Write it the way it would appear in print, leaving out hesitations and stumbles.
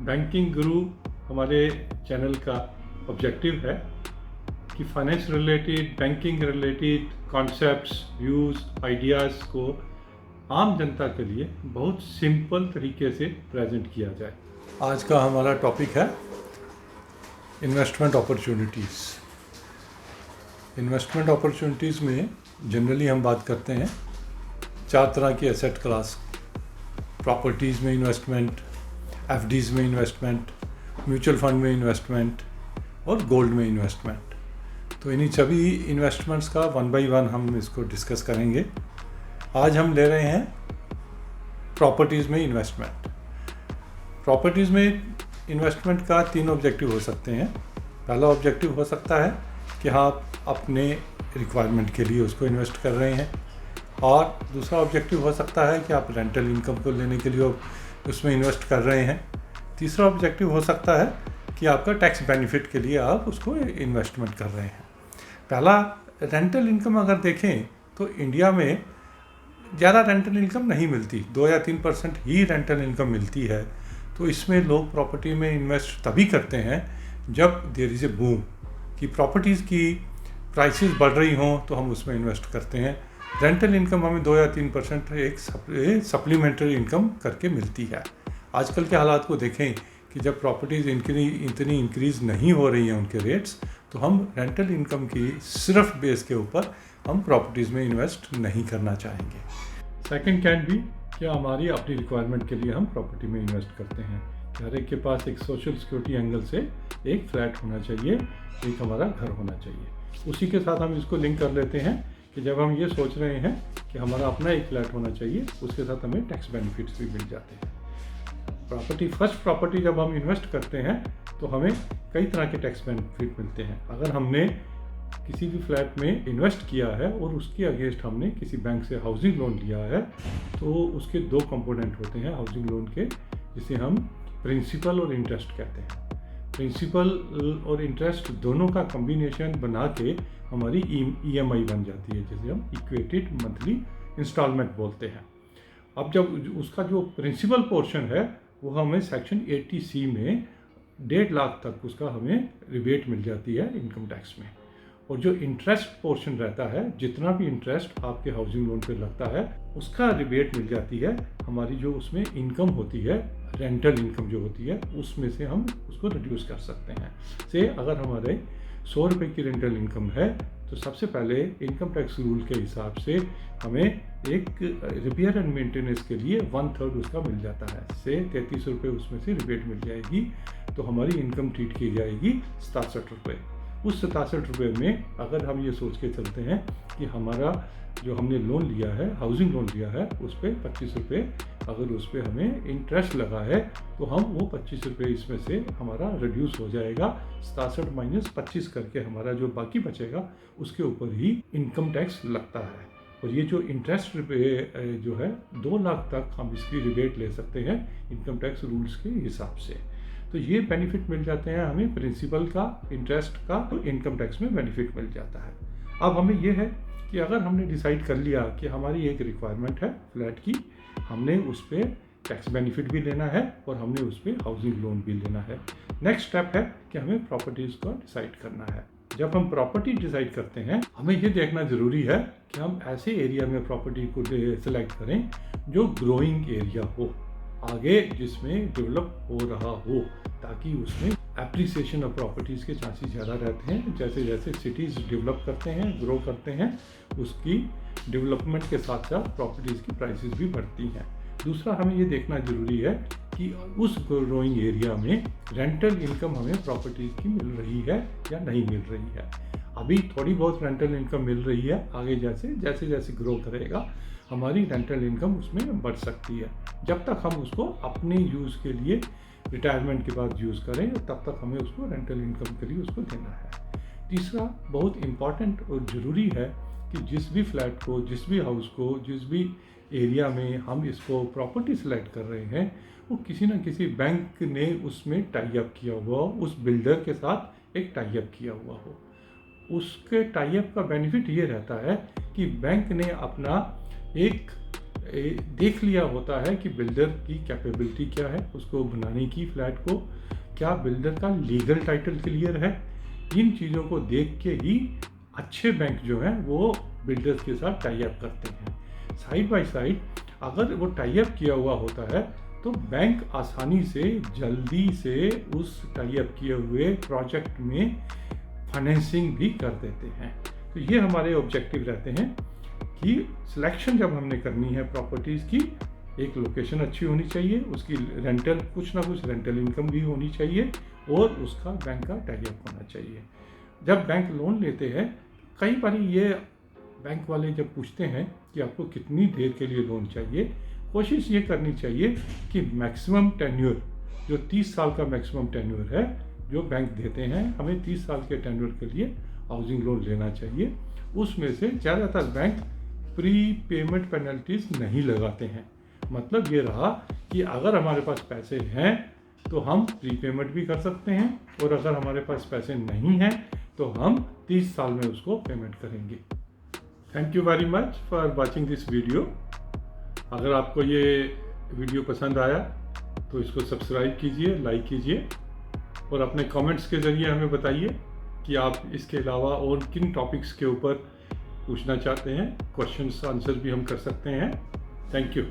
Banking गुरु हमारे channel का objective है कि finance related, banking related concepts, views, ideas को आम जनता के लिए बहुत सिंपल तरीके से प्रेजेंट किया जाए। आज का हमारा टॉपिक है इन्वेस्टमेंट अपॉर्चुनिटीज़। इन्वेस्टमेंट अपॉर्चुनिटीज़ में जनरली हम बात करते हैं 4 तरह की एसेट क्लास: प्रॉपर्टीज़ में इन्वेस्टमेंट, एफडीज़ में इन्वेस्टमेंट, म्यूचुअल फंड में इन्वेस्टमेंट और गोल्ड में इन्वेस्टमेंट। तो इन्हीं सभी इन्वेस्टमेंट्स का 1 बाय 1 हम इसको डिस्कस करेंगे। आज हम ले रहे हैं प्रॉपर्टीज़ में इन्वेस्टमेंट। प्रॉपर्टीज़ में इन्वेस्टमेंट का 3 ऑब्जेक्टिव हो सकते हैं। पहला ऑब्जेक्टिव हो सकता है कि आप अपने रिक्वायरमेंट के लिए उसको इन्वेस्ट कर रहे हैं, और दूसरा ऑब्जेक्टिव हो सकता है कि आप रेंटल इनकम को लेने के लिए उसमें इन्वेस्ट कर रहे हैं। तीसरा ऑब्जेक्टिव हो सकता है कि आपका टैक्स बेनिफिट के लिए आप उसको इन्वेस्टमेंट कर रहे हैं। पहला, रेंटल इनकम अगर देखें तो इंडिया में ज़्यादा रेंटल इनकम नहीं मिलती, 2 या 3% ही रेंटल इनकम मिलती है। तो इसमें लोग प्रॉपर्टी में इन्वेस्ट तभी करते हैं जब देयर इज़ ए बूम, कि प्रॉपर्टीज़ की प्राइसेस बढ़ रही हों तो हम उसमें इन्वेस्ट करते हैं। रेंटल इनकम हमें 2 या 3% एक सप्लीमेंट्री इनकम करके मिलती है। आजकल के हालात को देखें कि जब प्रॉपर्टीज़ इतनी इंक्रीज़ नहीं हो रही हैं उनके रेट्स, तो हम रेंटल इनकम की सिर्फ बेस के ऊपर हम प्रॉपर्टीज़ में इन्वेस्ट नहीं करना चाहेंगे। सेकंड कैन बी कि हमारी अपनी रिक्वायरमेंट के लिए हम प्रॉपर्टी में इन्वेस्ट करते हैं। हर एक के पास एक सोशल सिक्योरिटी एंगल से एक फ्लैट होना चाहिए, एक हमारा घर होना चाहिए। उसी के साथ हम इसको लिंक कर लेते हैं कि जब हम ये सोच रहे हैं कि हमारा अपना एक फ्लैट होना चाहिए, उसके साथ हमें टैक्स बेनिफिट्स भी मिल जाते हैं। फर्स्ट प्रॉपर्टी जब हम इन्वेस्ट करते हैं तो हमें कई तरह के टैक्स बेनिफिट मिलते हैं। अगर हमने किसी भी फ्लैट में इन्वेस्ट किया है और उसके अगेंस्ट हमने किसी बैंक से हाउसिंग लोन लिया है, तो उसके 2 कंपोनेंट होते हैं हाउसिंग लोन के, जिसे हम प्रिंसिपल और इंटरेस्ट कहते हैं। प्रिंसिपल और इंटरेस्ट दोनों का कॉम्बिनेशन बना के हमारी EMI बन जाती है, जिसे हम इक्वेटेड मंथली इंस्टॉलमेंट बोलते हैं। अब जब उसका जो प्रिंसिपल पोर्शन है वो हमें सेक्शन 80C में 1.5 लाख तक उसका हमें रिबेट मिल जाती है इनकम टैक्स में। और जो इंटरेस्ट पोर्शन रहता है, जितना भी इंटरेस्ट आपके हाउसिंग लोन पे लगता है, उसका रिबेट मिल जाती है हमारी जो उसमें इनकम होती है, रेंटल इनकम जो होती है, उसमें से हम उसको रिड्यूस कर सकते हैं। से अगर हमारे 100 रुपये की रेंटल इनकम है तो सबसे पहले इनकम टैक्स रूल के हिसाब से हमें एक रिपेयर एंड मेंटेनेंस के लिए 1/3 उसका मिल जाता है। से 33 रुपये उसमें से रिबेट मिल जाएगी, तो हमारी इनकम ट्रीट की जाएगी 67 रुपये। उस 67 रुपये में अगर हम ये सोच के चलते हैं कि हमारा जो हमने लोन लिया है, हाउसिंग लोन लिया है, उस पर 25 रुपये अगर उस पर हमें इंटरेस्ट लगा है, तो हम वो 25 रुपये इसमें से हमारा रिड्यूस हो जाएगा। 67 - 25 करके हमारा जो बाकी बचेगा उसके ऊपर ही इनकम टैक्स लगता है। और ये जो इंटरेस्ट जो है 2 लाख तक हम इसकी रिबेट ले सकते हैं इनकम टैक्स रूल्स के हिसाब से। तो ये बेनिफिट मिल जाते हैं हमें प्रिंसिपल का, इंटरेस्ट का, तो इनकम टैक्स में बेनिफिट मिल जाता है। अब हमें ये है कि अगर हमने डिसाइड कर लिया कि हमारी एक रिक्वायरमेंट है फ्लैट की, हमने उस पर टैक्स बेनिफिट भी लेना है और हमने उस पर हाउसिंग लोन भी लेना है। नेक्स्ट स्टेप है कि हमें प्रॉपर्टीज़ को डिसाइड करना है। जब हम प्रॉपर्टी डिसाइड करते हैं, हमें ये देखना ज़रूरी है कि हम ऐसे एरिया में प्रॉपर्टी को सेलेक्ट करें जो ग्रोइंग एरिया हो, आगे जिसमें डेवलप हो रहा हो, ताकि उसमें एप्रिसिएशन ऑफ प्रॉपर्टीज़ के चांसेस ज़्यादा रहते हैं। जैसे जैसे सिटीज़ डेवलप करते हैं, ग्रो करते हैं, उसकी डेवलपमेंट के साथ साथ प्रॉपर्टीज़ की प्राइसेस भी बढ़ती हैं। दूसरा, हमें ये देखना ज़रूरी है कि उस ग्रोइंग एरिया में रेंटल इनकम हमें प्रॉपर्टीज़ की मिल रही है या नहीं मिल रही है। अभी थोड़ी बहुत रेंटल इनकम मिल रही है, आगे जैसे जैसे ग्रो करेगा हमारी रेंटल इनकम उसमें बढ़ सकती है। जब तक हम उसको अपने यूज़ के लिए रिटायरमेंट के बाद यूज़ करें, तब तक हमें उसको रेंटल इनकम के लिए उसको देना है। तीसरा, बहुत इम्पॉर्टेंट और ज़रूरी है कि जिस भी फ्लैट को, जिस भी हाउस को, जिस भी एरिया में हम इसको प्रॉपर्टी सेलेक्ट कर रहे हैं, वो किसी न किसी बैंक ने उसमें टाई अप किया हुआ हो, उस बिल्डर के साथ एक टाई अप किया हुआ हो। उसके टाई अप का बेनिफिट ये रहता है कि बैंक ने अपना एक देख लिया होता है कि बिल्डर की कैपेबिलिटी क्या है, उसको बनाने की फ्लैट को, क्या बिल्डर का लीगल टाइटल क्लियर है। इन चीज़ों को देख के ही अच्छे बैंक जो हैं वो बिल्डर्स के साथ टाई अप करते हैं। साइड बाय साइड अगर वो टाई अप किया हुआ होता है तो बैंक आसानी से जल्दी से उस टाई अप किए हुए प्रोजेक्ट में फाइनेंसिंग भी कर देते हैं। तो ये हमारे ऑब्जेक्टिव रहते हैं कि सिलेक्शन जब हमने करनी है प्रॉपर्टीज़ की, एक लोकेशन अच्छी होनी चाहिए, उसकी रेंटल कुछ ना कुछ रेंटल इनकम भी होनी चाहिए और उसका बैंक का टाई अप होना चाहिए। जब बैंक लोन लेते हैं, कई बार ये बैंक वाले जब पूछते हैं कि आपको कितनी देर के लिए लोन चाहिए, कोशिश ये करनी चाहिए कि मैक्सिमम टेन्योर जो 30 साल का मैक्सिमम टेन्योर है जो बैंक देते हैं, हमें 30 साल के टेन्योर के लिए हाउसिंग लोन लेना चाहिए। उसमें से ज़्यादातर बैंक प्री पेमेंट पेनल्टीज नहीं लगाते हैं। मतलब ये रहा कि अगर हमारे पास पैसे हैं तो हम प्री पेमेंट भी कर सकते हैं और अगर हमारे पास पैसे नहीं हैं तो हम 30 साल में उसको पेमेंट करेंगे। Thank you very much for watching this video. अगर आपको ये वीडियो पसंद आया तो इसको सब्सक्राइब कीजिए, लाइक कीजिए और अपने कमेंट्स के ज़रिए हमें बताइए कि आप इसके अलावा और किन टॉपिक्स के ऊपर पूछना चाहते हैं। क्वेश्चंस आंसर भी हम कर सकते हैं। Thank you.